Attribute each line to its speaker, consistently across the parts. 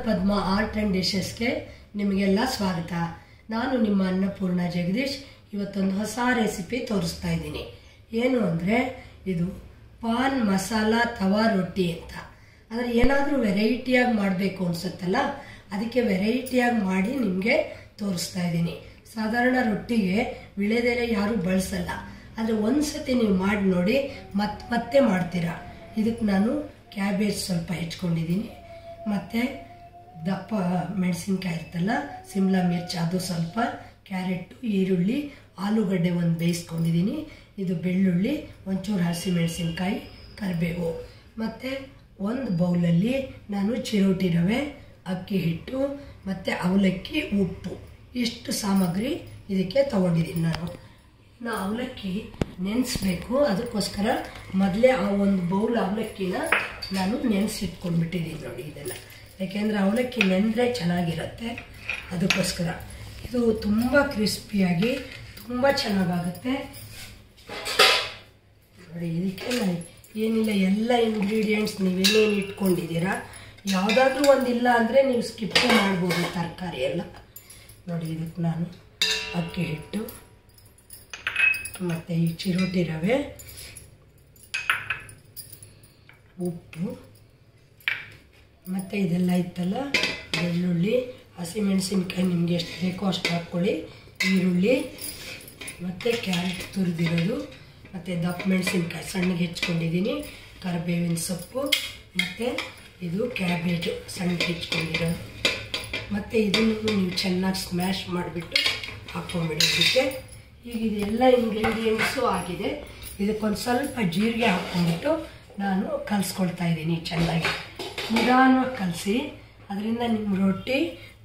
Speaker 1: ಅನ್ನಪದ್ಮ art and ಡಿಶಸ್ಗೆ ನಿಮಗೆಲ್ಲ ಸ್ವಾಗತ. ನಾನು ನಿಮ್ಮ ಅನ್ನಪೂರ್ಣ ಜಗದೀಶ್. ಇವತ್ತೊಂದು ಹೊಸ ರೆಸಿಪಿ ತೋರಿಸ್ತಾ ಇದ್ದೀನಿ. ಏನು ಅಂದರೆ ಇದು ಪಾನ್ ಮಸಾಲ ತವಾ ರೊಟ್ಟಿ ಅಂತ. ಆದರೆ ಏನಾದರೂ ವೆರೈಟಿಯಾಗಿ ಮಾಡಬೇಕು ಅನಿಸುತ್ತಲ್ಲ, ಅದಕ್ಕೆ ವೆರೈಟಿಯಾಗಿ ಮಾಡಿ ನಿಮಗೆ ತೋರಿಸ್ತಾ ಇದ್ದೀನಿ. ಸಾಧಾರಣ ರೊಟ್ಟಿಗೆ ವಿಳೆದೆಲೆ ಯಾರೂ ಬಳಸಲ್ಲ, ಆದರೆ ಒಂದು ಸತಿ ನೀವು ಮಾಡಿ ನೋಡಿ ಮತ್ತೆ ಮಾಡ್ತೀರಾ. ಇದಕ್ಕೆ ನಾನು ಕ್ಯಾಬೇಜ್ ಸ್ವಲ್ಪ ಹೆಚ್ಕೊಂಡಿದ್ದೀನಿ, ಮತ್ತು ದಪ್ಪ ಮೆಣಸಿನ್ಕಾಯಿ ಇರ್ತಲ್ಲ, ಸಿಮ್ಲಾ ಮಿರ್ಚ್ ಅದು ಸ್ವಲ್ಪ, ಕ್ಯಾರೆಟು, ಈರುಳ್ಳಿ, ಆಲೂಗಡ್ಡೆ ಒಂದು ಬೇಯಿಸ್ಕೊಂಡಿದ್ದೀನಿ. ಇದು ಬೆಳ್ಳುಳ್ಳಿ, ಒಂಚೂರು ಹಸಿಮೆಣಸಿನ್ಕಾಯಿ, ಕರಿಬೇವು, ಮತ್ತು ಒಂದು ಬೌಲಲ್ಲಿ ನಾನು ಚಿರೋಟಿ ರವೆ, ಅಕ್ಕಿ ಹಿಟ್ಟು ಮತ್ತು ಅವಲಕ್ಕಿ, ಉಪ್ಪು, ಇಷ್ಟು ಸಾಮಗ್ರಿ ಇದಕ್ಕೆ ತೊಗೊಂಡಿದ್ದೀನಿ. ನಾನು ಅವಲಕ್ಕಿ ನೆನೆಸ್ಬೇಕು, ಅದಕ್ಕೋಸ್ಕರ ಮೊದಲೇ ಆ ಒಂದು ಬೌಲ್ ಅವಲಕ್ಕಿನ ನಾನು ನೆನೆಸಿಟ್ಕೊಂಡ್ಬಿಟ್ಟಿದ್ದೀನಿ ನೋಡಿ. ಇದನ್ನು ಯಾಕೆಂದರೆ ಅವಲಕ್ಕಿ ನೆಂದರೆ ಚೆನ್ನಾಗಿರುತ್ತೆ, ಅದಕ್ಕೋಸ್ಕರ. ಇದು ತುಂಬ ಕ್ರಿಸ್ಪಿಯಾಗಿ ತುಂಬ ಚೆನ್ನಾಗಾಗುತ್ತೆ ನೋಡಿ. ಇದಕ್ಕೆ ನಾನು ಏನಿಲ್ಲ, ಎಲ್ಲ ಇಂಗ್ರೀಡಿಯೆಂಟ್ಸ್ ನೀವೇನೇನು ಇಟ್ಕೊಂಡಿದ್ದೀರಾ, ಯಾವುದಾದ್ರೂ ಒಂದಿಲ್ಲ ಅಂದರೆ ನೀವು ಸ್ಕಿಪ್ ಮಾಡ್ಬೋದು, ತರಕಾರಿ ಎಲ್ಲ ನೋಡಿ. ಇದಕ್ಕೆ ನಾನು ಅಕ್ಕಿ ಹಿಟ್ಟು ಮತ್ತು ಈ ಚಿರೋಟಿ ರವೆ, ಉಪ್ಪು, ಮತ್ತು ಇದೆಲ್ಲ ಇತ್ತಲ್ಲ, ಬೆಳ್ಳುಳ್ಳಿ, ಹಸಿಮೆಣಸಿನ್ಕಾಯಿ ನಿಮಗೆ ಎಷ್ಟು ಬೇಕೋ ಅಷ್ಟು ಹಾಕ್ಕೊಳ್ಳಿ, ಈರುಳ್ಳಿ ಮತ್ತು ಕ್ಯಾರೆಟ್ ತುರಿದಿರೋದು, ಮತ್ತು ದಪ್ಪ ಮೆಣಸಿನ್ಕಾಯಿ ಸಣ್ಣಗೆ ಹೆಚ್ಕೊಂಡಿದ್ದೀನಿ, ಕರಿಬೇವಿನ ಸೊಪ್ಪು, ಮತ್ತು ಇದು ಕ್ಯಾಬೇಜು ಸಣ್ಣಗೆ ಹೆಚ್ಕೊಂಡಿರೋದು. ಮತ್ತು ಇದನ್ನು ನೀವು ಚೆನ್ನಾಗಿ ಸ್ಮ್ಯಾಶ್ ಮಾಡಿಬಿಟ್ಟು ಹಾಕ್ಕೊಂಬಿಡಿ ಇದಕ್ಕೆ. ಈಗ ಇದೆಲ್ಲ ಇಂಗ್ರೀಡಿಯೆಂಟ್ಸು ಆಗಿದೆ. ಇದಕ್ಕೊಂದು ಸ್ವಲ್ಪ ಜೀರಿಗೆ ಹಾಕ್ಕೊಂಡ್ಬಿಟ್ಟು ನಾನು ಕಲಿಸ್ಕೊಳ್ತಾ ಇದ್ದೀನಿ. ಚೆನ್ನಾಗಿ ನಿಧಾನವಾಗಿ ಕಲಸಿ, ಅದರಿಂದ ನಿಮ್ಮ ರೊಟ್ಟಿ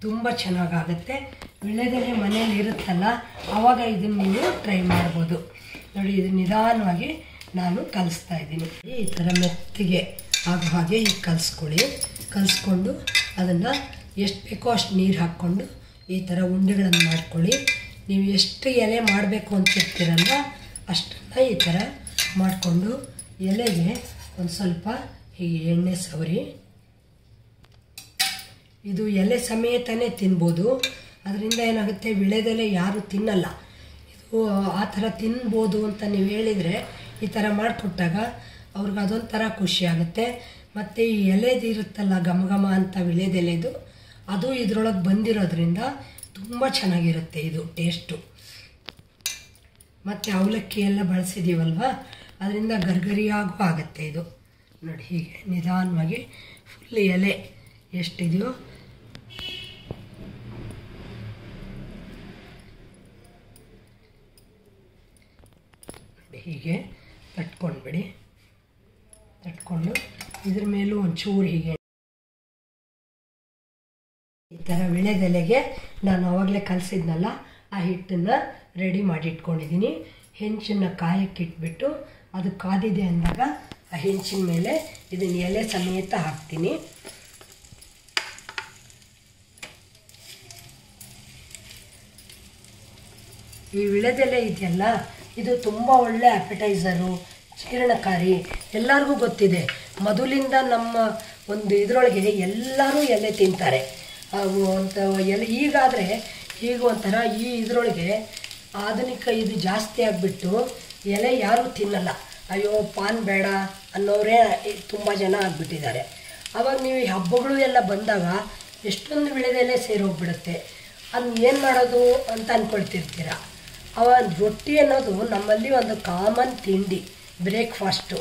Speaker 1: ತುಂಬ ಚೆನ್ನಾಗಾಗುತ್ತೆ. ವಿಳೆದೆಲೆ ಮನೇಲಿ ಇರುತ್ತಲ್ಲ, ಆವಾಗ ಇದನ್ನು ನೀವು ಟ್ರೈ ಮಾಡ್ಬೋದು ನೋಡಿ. ಇದು ನಿಧಾನವಾಗಿ ನಾನು ಕಲಿಸ್ತಾ ಇದ್ದೀನಿ. ಈ ಥರ ಮೆತ್ತಿಗೆ ಆಗೋ ಹಾಗೆ ಈಗ ಕಲಿಸ್ಕೊಂಡು ಅದನ್ನು ಎಷ್ಟು ಬೇಕೋ ಅಷ್ಟು ನೀರು ಹಾಕ್ಕೊಂಡು ಈ ಥರ ಉಂಡೆಗಳನ್ನು ಮಾಡ್ಕೊಳ್ಳಿ. ನೀವು ಎಷ್ಟು ಎಲೆ ಮಾಡಬೇಕು ಅಂತಿರ್ತೀರಲ್ಲ ಅಷ್ಟನ್ನು ಈ ಥರ ಮಾಡಿಕೊಂಡು ಎಲೆಗೆ ಒಂದು ಸ್ವಲ್ಪ ಹೀಗೆ ಎಣ್ಣೆ ಸವರಿ. ಇದು ಎಲೆ ಸಮೇತನೇ ತಿನ್ಬೋದು, ಅದರಿಂದ ಏನಾಗುತ್ತೆ, ವಿಳೆದೆಲೆ ಯಾರೂ ತಿನ್ನಲ್ಲ. ಇದು ಆ ಥರ ತಿನ್ಬೋದು ಅಂತ ನೀವು ಹೇಳಿದರೆ, ಈ ಥರ ಮಾಡಿಕೊಟ್ಟಾಗ ಅವ್ರಿಗೆ ಅದೊಂಥರ ಖುಷಿಯಾಗುತ್ತೆ. ಮತ್ತು ಈ ಎಲೆದು ಇರುತ್ತಲ್ಲ ಘಮ ಘಮ ಅಂತ ವಿಳೆದೆಲೆದು, ಅದು ಇದರೊಳಗೆ ಬಂದಿರೋದ್ರಿಂದ ತುಂಬ ಚೆನ್ನಾಗಿರುತ್ತೆ ಇದು ಟೇಸ್ಟು. ಮತ್ತು ಅವಲಕ್ಕಿ ಎಲ್ಲ ಬಳಸಿದ್ದೀವಲ್ವ, ಅದರಿಂದ ಗರ್ಗರಿಯಾಗೂ ಆಗುತ್ತೆ ಇದು ನೋಡಿ. ಹೀಗೆ ನಿಧಾನವಾಗಿ ಫುಲ್ ಎಲೆ ಎಷ್ಟಿದೆಯೋ ಹೀಗೆ ತಟ್ಕೊಂಡ್ಬಿಡಿ. ತಟ್ಕೊಂಡು ಇದ್ರ ಮೇಲೂ ಒಂಚೂರು ಹೀಗೆ ಈ ಥರ ವಿಳೆದೆಲೆಗೆ ನಾನು ಆವಾಗಲೇ ಕಲಸಿದ್ನಲ್ಲ ಆ ಹಿಟ್ಟನ್ನು ರೆಡಿ ಮಾಡಿ ಇಟ್ಕೊಂಡಿದ್ದೀನಿ. ಹೆಂಚನ್ನು ಕಾಯಕ್ಕಿಟ್ಬಿಟ್ಟು ಅದು ಕಾದಿದೆ ಅಂದಾಗ ಆ ಹೆಂಚಿನ ಮೇಲೆ ಇದನ್ನು ಎಲೆ ಸಮೇತ ಹಾಕ್ತೀನಿ. ಈ ವಿಳೆದೆಲೆ ಇದೆಯಲ್ಲ, ಇದು ತುಂಬ ಒಳ್ಳೆ ಅಪೆಟೈಸರು, ಜೀರ್ಣಕಾರಿ, ಎಲ್ಲರಿಗೂ ಗೊತ್ತಿದೆ. ಮೊದಲಿಂದ ನಮ್ಮ ಒಂದು ಇದರೊಳಗೆ ಎಲ್ಲರೂ ಎಲೆ ತಿಂತಾರೆ ಅಂತ ಎಲೆ. ಈಗಾದರೆ ಈಗ ಒಂಥರ ಈ ಇದರೊಳಗೆ ಆಧುನಿಕ ಇದು ಜಾಸ್ತಿ ಆಗಿಬಿಟ್ಟು ಎಲೆ ಯಾರೂ ತಿನ್ನಲ್ಲ. ಅಯ್ಯೋ ಪಾನ್ ಬೇಡ ಅನ್ನೋರೇ ತುಂಬ ಜನ ಆಗಿಬಿಟ್ಟಿದ್ದಾರೆ. ಆವಾಗ ನೀವು ಈ ಹಬ್ಬಗಳು ಎಲ್ಲ ಬಂದಾಗ ಎಷ್ಟೊಂದು ವಿಳೆದೆಲೆ ಸೇರೋಗ್ಬಿಡುತ್ತೆ. ಅದನ್ನ ಏನು ಮಾಡೋದು ಅಂತ ಅಂದ್ಕೊಳ್ತಿರ್ತೀರ. ರೊಟ್ಟಿ ಅನ್ನೋದು ನಮ್ಮಲ್ಲಿ ಒಂದು ಕಾಮನ್ ತಿಂಡಿ, ಬ್ರೇಕ್ಫಾಸ್ಟು.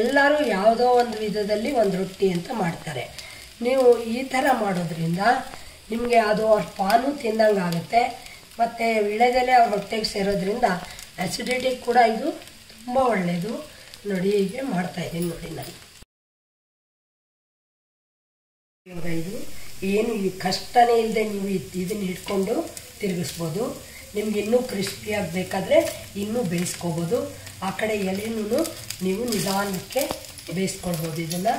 Speaker 1: ಎಲ್ಲರೂ ಯಾವುದೋ ಒಂದು ವಿಧದಲ್ಲಿ ಒಂದು ರೊಟ್ಟಿ ಅಂತ ಮಾಡ್ತಾರೆ. ನೀವು ಈ ಥರ ಮಾಡೋದ್ರಿಂದ ನಿಮಗೆ ಅದು ಅವ್ರ ಪಾನು ತಿಂದಂಗೆ ಆಗುತ್ತೆ, ಮತ್ತು ವಿಳೆದೆಲೆ ಅವ್ರ ಹೊಟ್ಟೆಗೆ ಸೇರೋದ್ರಿಂದ ಆ್ಯಸಿಡಿಟಿ ಕೂಡ ಇದು ತುಂಬ ಒಳ್ಳೆಯದು ನೋಡಿ. ಹೀಗೆ ಮಾಡ್ತಾಯಿದ್ದೀನಿ ನೋಡಿ ನಾನು. ಇವಾಗ ಇದು ಏನು ಈ ಕಷ್ಟನೇ ಇಲ್ಲದೆ ನೀವು ಇದನ್ನು ಇಟ್ಕೊಂಡು ತಿರುಗಿಸ್ಬೋದು. ನಿಮ್ಗೆ ಇನ್ನೂ ಕ್ರಿಸ್ಪಿಯಾಗಿ ಬೇಕಾದರೆ ಇನ್ನೂ ಬೇಯಿಸ್ಕೋಬೋದು. ಆ ಕಡೆ ಎಲೆನೂ ನೀವು ನಿಧಾನಕ್ಕೆ ಬೇಯಿಸ್ಕೊಳ್ಬೋದು. ಇದನ್ನು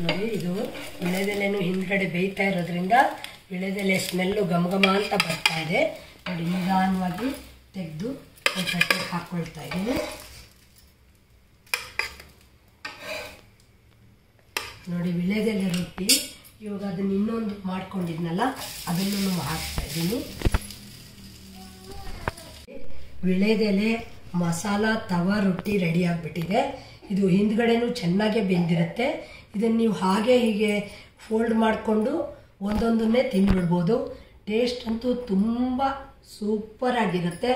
Speaker 1: ನೋಡಿ. ಇದು ವಿಳೆದೆಲೆನೂ ಹಿಂದ್ಗಡೆ ಬೇಯ್ತಾ ಇರೋದ್ರಿಂದ ವಿಳೆದೆಲೆ ಸ್ಮೆಲ್ಲು ಘಮ ಘಮ ಅಂತ ಬರ್ತಾ ಇದೆ. ನೋಡಿ ನಿಧಾನವಾಗಿ ತೆಗೆದು ಒಂದು ತಟ್ಟೆಗೆ ಹಾಕ್ಕೊಳ್ತಾ ಇದ್ದೀನಿ. ನೋಡಿ ವಿಳೆದೆಲೆ ರೊಟ್ಟಿ, ಇವಾಗ ಅದನ್ನು ಇನ್ನೊಂದು ಮಾಡ್ಕೊಂಡಿದ್ನಲ್ಲ ಅದನ್ನು ಹಾಕ್ತಾ ಇದ್ದೀನಿ. ವಿಳೆದೆಲೆ ಮಸಾಲ ತವಾ ರೊಟ್ಟಿ ರೆಡಿ ಆಗಿಬಿಟ್ಟಿದೆ. ಇದು ಹಿಂದ್ಗಡೆನೂ ಚೆನ್ನಾಗೇ ಬೆಂದಿರುತ್ತೆ. ಇದನ್ನು ನೀವು ಹಾಗೆ ಹೀಗೆ ಫೋಲ್ಡ್ ಮಾಡಿಕೊಂಡು ಒಂದೊಂದನ್ನೇ ತಿಂದ್ಬಿಡ್ಬೋದು. ಟೇಸ್ಟ್ ಅಂತೂ ತುಂಬ ಸೂಪರಾಗಿರುತ್ತೆ.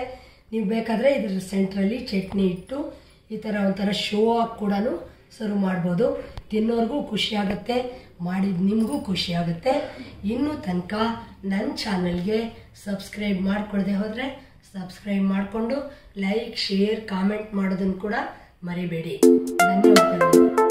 Speaker 1: ನೀವು ಬೇಕಾದರೆ ಇದ್ರ ಸೆಂಟ್ರಲ್ಲಿ ಚಟ್ನಿ ಇಟ್ಟು ಈ ಥರ ಒಂಥರ ಶೋ ಆಗಿ ಕೂಡ ಸರ್ವ್ ಮಾಡ್ಬೋದು. ತಿನ್ನೋರ್ಗೂ ಖುಷಿಯಾಗುತ್ತೆ, ಮಾಡಿದ ನಿಮಗೂ ಖುಷಿಯಾಗುತ್ತೆ. ಇನ್ನೂ ತನಕ ನನ್ನ ಚಾನಲ್ಗೆ ಸಬ್ಸ್ಕ್ರೈಬ್ ಮಾಡ್ಕೊಳ್ಳದೆ ಹೋದರೆ ಸಬ್ಸ್ಕ್ರೈಬ್ ಮಾಡಿಕೊಂಡು ಲೈಕ್, ಶೇರ್, ಕಾಮೆಂಟ್ ಮಾಡೋದನ್ನು ಕೂಡ ಮರಿಬೇಡಿ. ಧನ್ಯವಾದಗಳು.